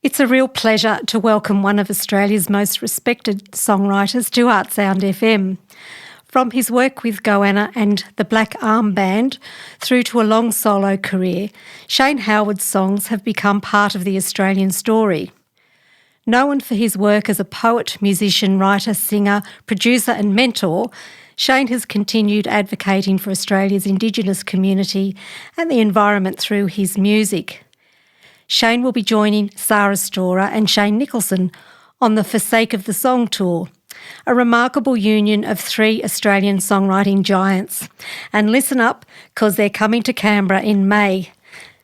It's a real pleasure to welcome one of Australia's most respected songwriters to ArtSound FM. From his work with Goanna and the Black Arm Band through to a long solo career, Shane Howard's songs have become part of the Australian story. Known for his work as a poet, musician, writer, singer, producer and mentor, Shane has continued advocating for Australia's Indigenous community and the environment through his music. Shane will be joining Sarah Storer and Shane Nicholson on the For Sake of the Song tour, a remarkable union of three Australian songwriting giants. And listen up, because they're coming to Canberra in May.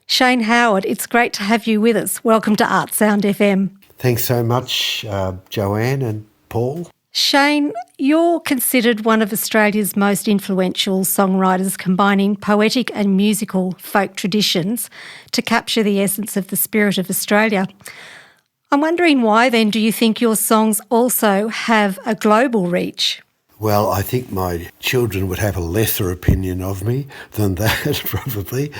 Shane Howard, it's great to have you with us. Welcome to ArtSound FM. Thanks so much, Joanne and Paul. Shane, you're considered one of Australia's most influential songwriters, combining poetic and musical folk traditions to capture the essence of the spirit of Australia. I'm wondering why then do you think your songs also have a global reach? Well, I think my children would have a lesser opinion of me than that, probably.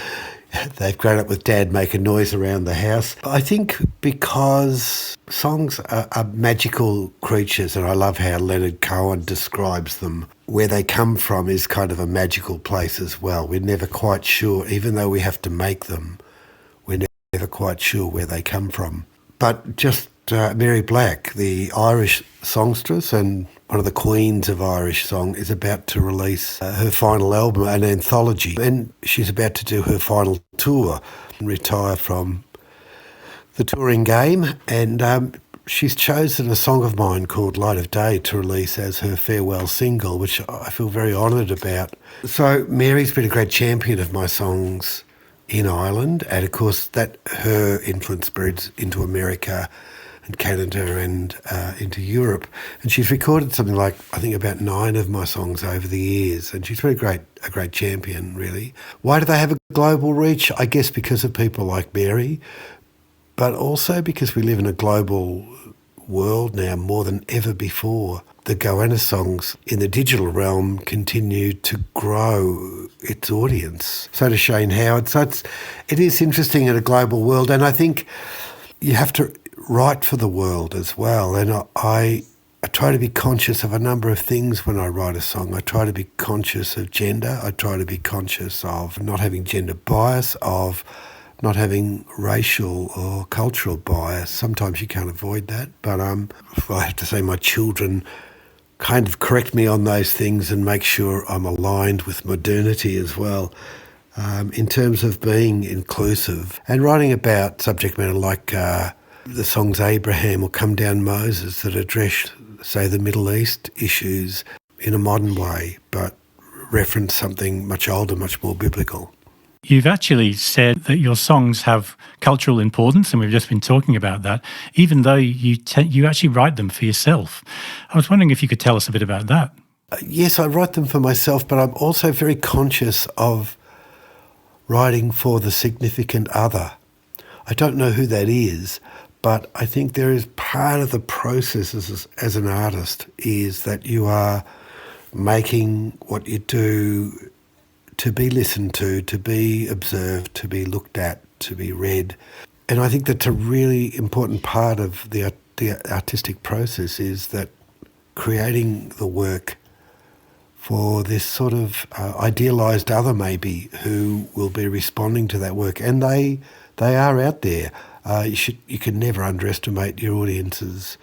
They've grown up with Dad making noise around the house. I think because songs are magical creatures, and I love how Leonard Cohen describes them. Where they come from is kind of a magical place as well. We're never quite sure, even though we have to make them, we're never quite sure where they come from. But just Mary Black, the Irish songstress and one of the queens of Irish song, is about to release her final album, an anthology, and she's about to do her final tour and retire from the touring game. And she's chosen a song of mine called Light of Day to release as her farewell single, which I feel very honoured about. So Mary's been a great champion of my songs in Ireland, and of course that her influence spreads into America and Canada and into Europe. And she's recorded something like, I think, about 9 of my songs over the years. And she's been a great champion, really. Why do they have a global reach? I guess because of people like Mary, but also because we live in a global world now more than ever before. The Goanna songs in the digital realm continue to grow its audience. So does Shane Howard. So it is interesting in a global world. And I think you have to write for the world as well. And I try to be conscious of a number of things when I write a song. I try to be conscious of gender. I try to be conscious of not having gender bias, of not having racial or cultural bias. Sometimes you can't avoid that. But I have to say my children kind of correct me on those things and make sure I'm aligned with modernity as well. In terms of being inclusive and writing about subject matter like the songs Abraham or Come Down Moses that address, say, the Middle East issues in a modern way, but reference something much older, much more biblical. You've actually said that your songs have cultural importance, and we've just been talking about that, even though you actually write them for yourself. I was wondering if you could tell us a bit about that. Yes, I write them for myself, but I'm also very conscious of writing for the significant other. I don't know who that is, but I think there is part of the process as an artist is that you are making what you do to be listened to be observed, to be looked at, to be read. And I think that's a really important part of the artistic process, is that creating the work for this sort of idealised other maybe who will be responding to that work. And they are out there. You can never underestimate your audience's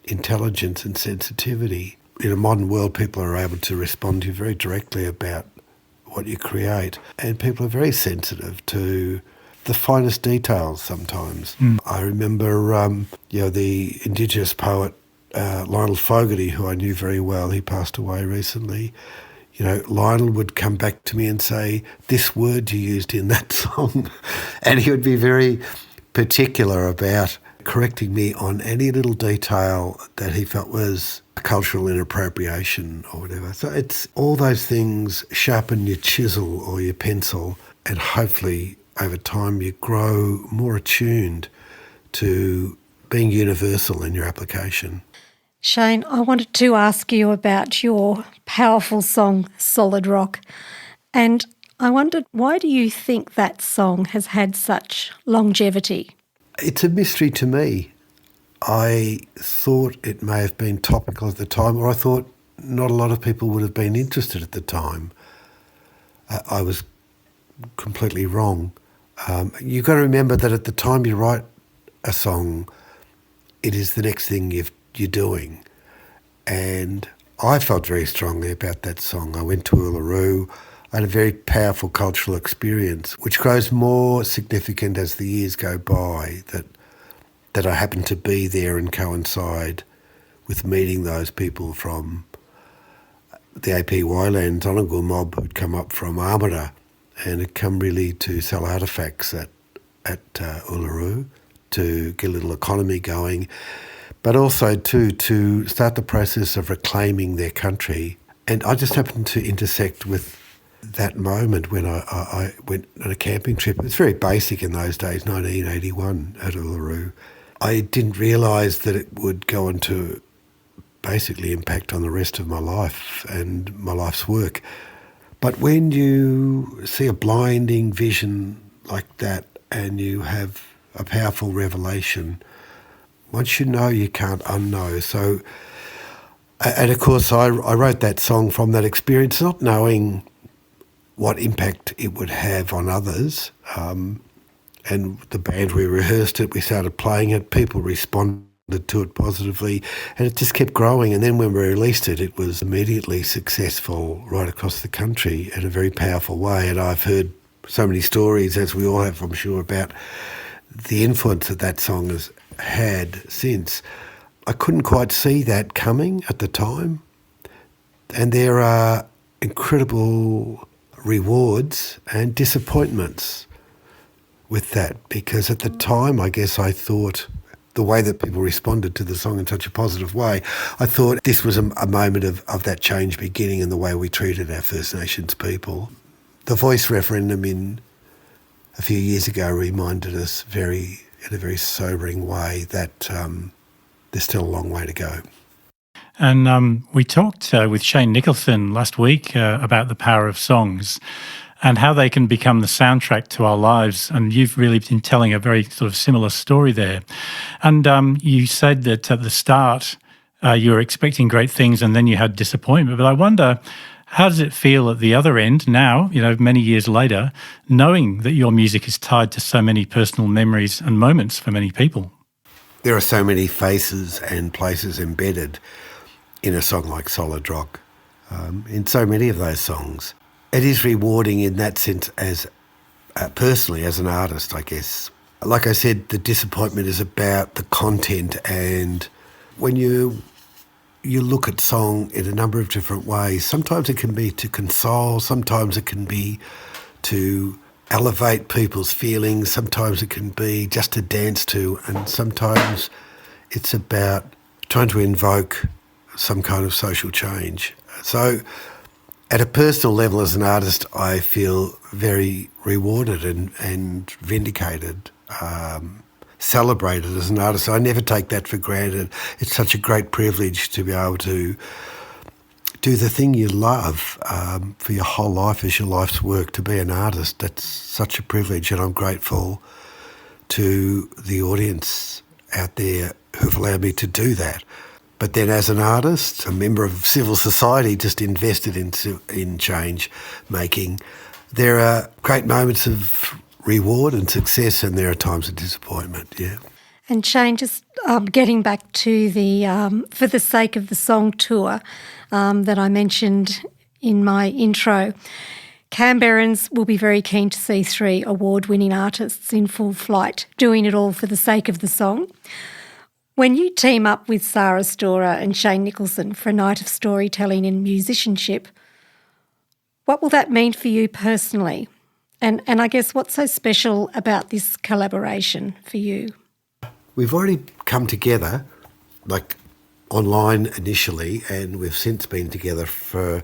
intelligence and sensitivity. In a modern world, people are able to respond to you very directly about what you create, and people are very sensitive to the finest details sometimes. I remember the Indigenous poet Lionel Fogarty, who I knew very well. He passed away recently. Lionel would come back to me and say, this word you used in that song. And he would be very particular about correcting me on any little detail that he felt was cultural inappropriation or whatever. So it's all those things sharpen your chisel or your pencil, and hopefully over time you grow more attuned to being universal in your application. Shane, I wanted to ask you about your powerful song, Solid Rock. And I wondered, why do you think that song has had such longevity? It's a mystery to me. I thought it may have been topical at the time, or I thought not a lot of people would have been interested at the time. I was completely wrong. You've got to remember that at the time you write a song, it is the next thing you're doing. And I felt very strongly about that song. I went to Uluru. I had a very powerful cultural experience, which grows more significant as the years go by, that I happened to be there and coincide with meeting those people from the APY land Donegal mob who'd come up from Armada and had come really to sell artefacts at Uluru to get a little economy going, but also to start the process of reclaiming their country. And I just happened to intersect with that moment when I went on a camping trip. It was very basic in those days, 1981 at Uluru. I didn't realise that it would go on to basically impact on the rest of my life and my life's work. But when you see a blinding vision like that and you have a powerful revelation, once you know, you can't unknow. So, and of course, I wrote that song from that experience, not knowing what impact it would have on others. And the band, we rehearsed it, we started playing it, people responded to it positively, and it just kept growing. And then when we released it, it was immediately successful right across the country in a very powerful way. And I've heard so many stories, as we all have, I'm sure, about the influence that song has had since. I couldn't quite see that coming at the time. And there are incredible rewards and disappointments with that, because at the time, I guess I thought the way that people responded to the song in such a positive way, I thought this was a moment of that change beginning in the way we treated our First Nations people. The voice referendum a few years ago reminded us in a very sobering way that there's still a long way to go. And we talked with Shane Nicholson last week about the power of songs and how they can become the soundtrack to our lives. And you've really been telling a very sort of similar story there. And you said that at the start you were expecting great things and then you had disappointment. But I wonder, how does it feel at the other end now, many years later, knowing that your music is tied to so many personal memories and moments for many people? There are so many faces and places embedded in a song like Solid Rock, in so many of those songs. It is rewarding in that sense as personally as an artist, I guess. Like I said, the disappointment is about the content, and when you look at song in a number of different ways, sometimes it can be to console, sometimes it can be to elevate people's feelings, sometimes it can be just to dance to, and sometimes it's about trying to invoke some kind of social change. So at a personal level as an artist, I feel very rewarded and vindicated, celebrated as an artist. I never take that for granted. It's such a great privilege to be able to do the thing you love for your whole life as your life's work. To be an artist, that's such a privilege, and I'm grateful to the audience out there who've allowed me to do that. But then as an artist, a member of civil society just invested in change making, there are great moments of reward and success, and there are times of disappointment, yeah. And Shane, just getting back to the For the Sake of the Song tour that I mentioned in my intro, Canberrans will be very keen to see 3 award-winning artists in full flight doing it all for the sake of the song. When you team up with Sarah Storer and Shane Nicholson for a night of storytelling and musicianship, what will that mean for you personally? And I guess what's so special about this collaboration for you? We've already come together, like online initially, and we've since been together for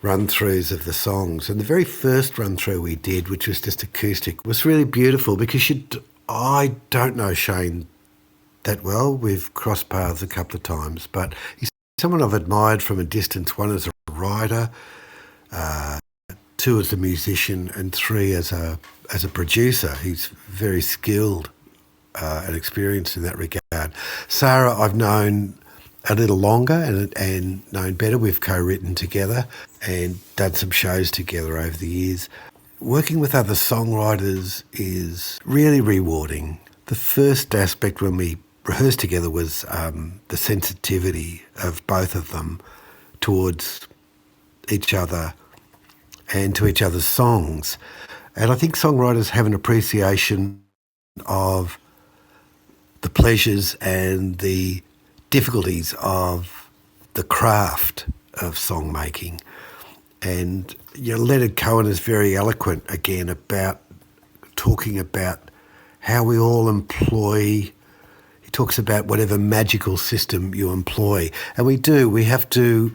run-throughs of the songs. And the very first run-through we did, which was just acoustic, was really beautiful because I don't know Shane that well. We've crossed paths a couple of times, but he's someone I've admired from a distance, 1 as a writer, 2 as a musician, and 3 as a producer. He's very skilled and experience in that regard. Sarah, I've known a little longer and known better. We've co-written together and done some shows together over the years. Working with other songwriters is really rewarding. The first aspect when we rehearsed together was the sensitivity of both of them towards each other and to each other's songs. And I think songwriters have an appreciation of the pleasures and the difficulties of the craft of songmaking. And Leonard Cohen is very eloquent again about talking about how we all employ. He talks about whatever magical system you employ. And we do. We have to,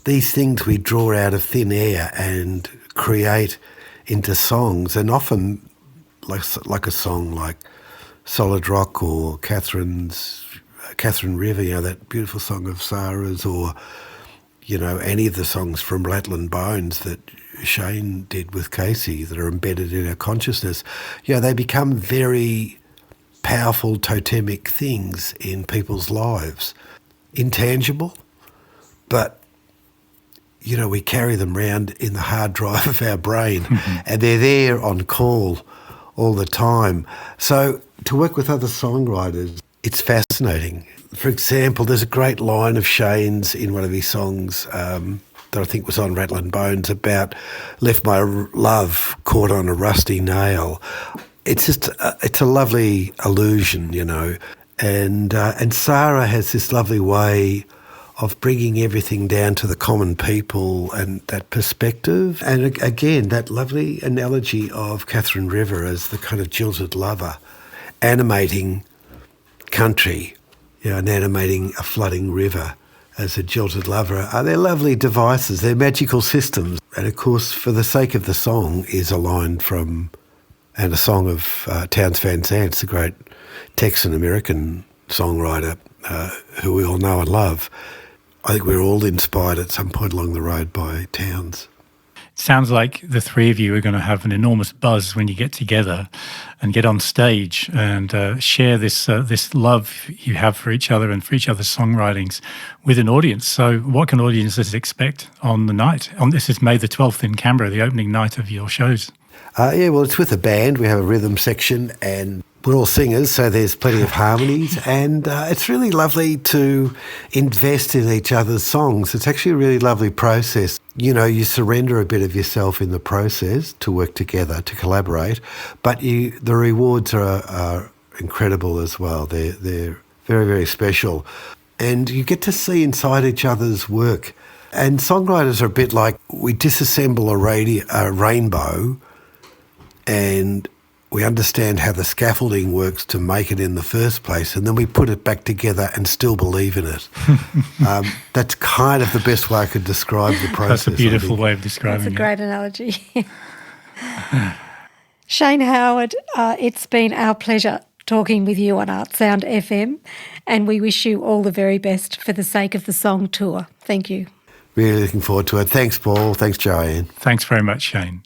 these things we draw out of thin air and create into songs, and often like a song like Solid Rock or Catherine River, that beautiful song of Sarah's, or any of the songs from Rattle and Bones that Shane did with Casey that are embedded in our consciousness. They become very powerful totemic things in people's lives. Intangible, but we carry them around in the hard drive of our brain, and they're there on call all the time. So to work with other songwriters, it's fascinating. For example, there's a great line of Shane's in one of his songs that I think was on Rattle and Bones about left my love caught on a rusty nail. It's just, it's a lovely illusion, and Sarah has this lovely way of bringing everything down to the common people and that perspective. And again, that lovely analogy of Catherine River as the kind of jilted lover, animating country, and animating a flooding river as a jilted lover. They're lovely devices, they're magical systems. And of course, For the Sake of the Song is a line from, and a song of Townes Van Zant's, the great Texan-American songwriter who we all know and love. I think we're all inspired at some point along the road by Townes. Sounds like the three of you are going to have an enormous buzz when you get together and get on stage and share this love you have for each other and for each other's songwritings with an audience. So what can audiences expect on the night? This is May the 12th in Canberra, the opening night of your shows. It's with a band. We have a rhythm section and we're all singers, so there's plenty of harmonies, and it's really lovely to invest in each other's songs. It's actually a really lovely process. You surrender a bit of yourself in the process to work together, to collaborate, but the rewards are incredible as well. They're very, very special. And you get to see inside each other's work. And songwriters are a bit like, we disassemble a rainbow and we understand how the scaffolding works to make it in the first place, and then we put it back together and still believe in it. That's kind of the best way I could describe the process. That's a beautiful way of describing it. That's a great analogy. Shane Howard, it's been our pleasure talking with you on ArtSound FM, and we wish you all the very best for the Sake of the Song tour. Thank you. Really looking forward to it. Thanks, Paul. Thanks, Joanne. Thanks very much, Shane.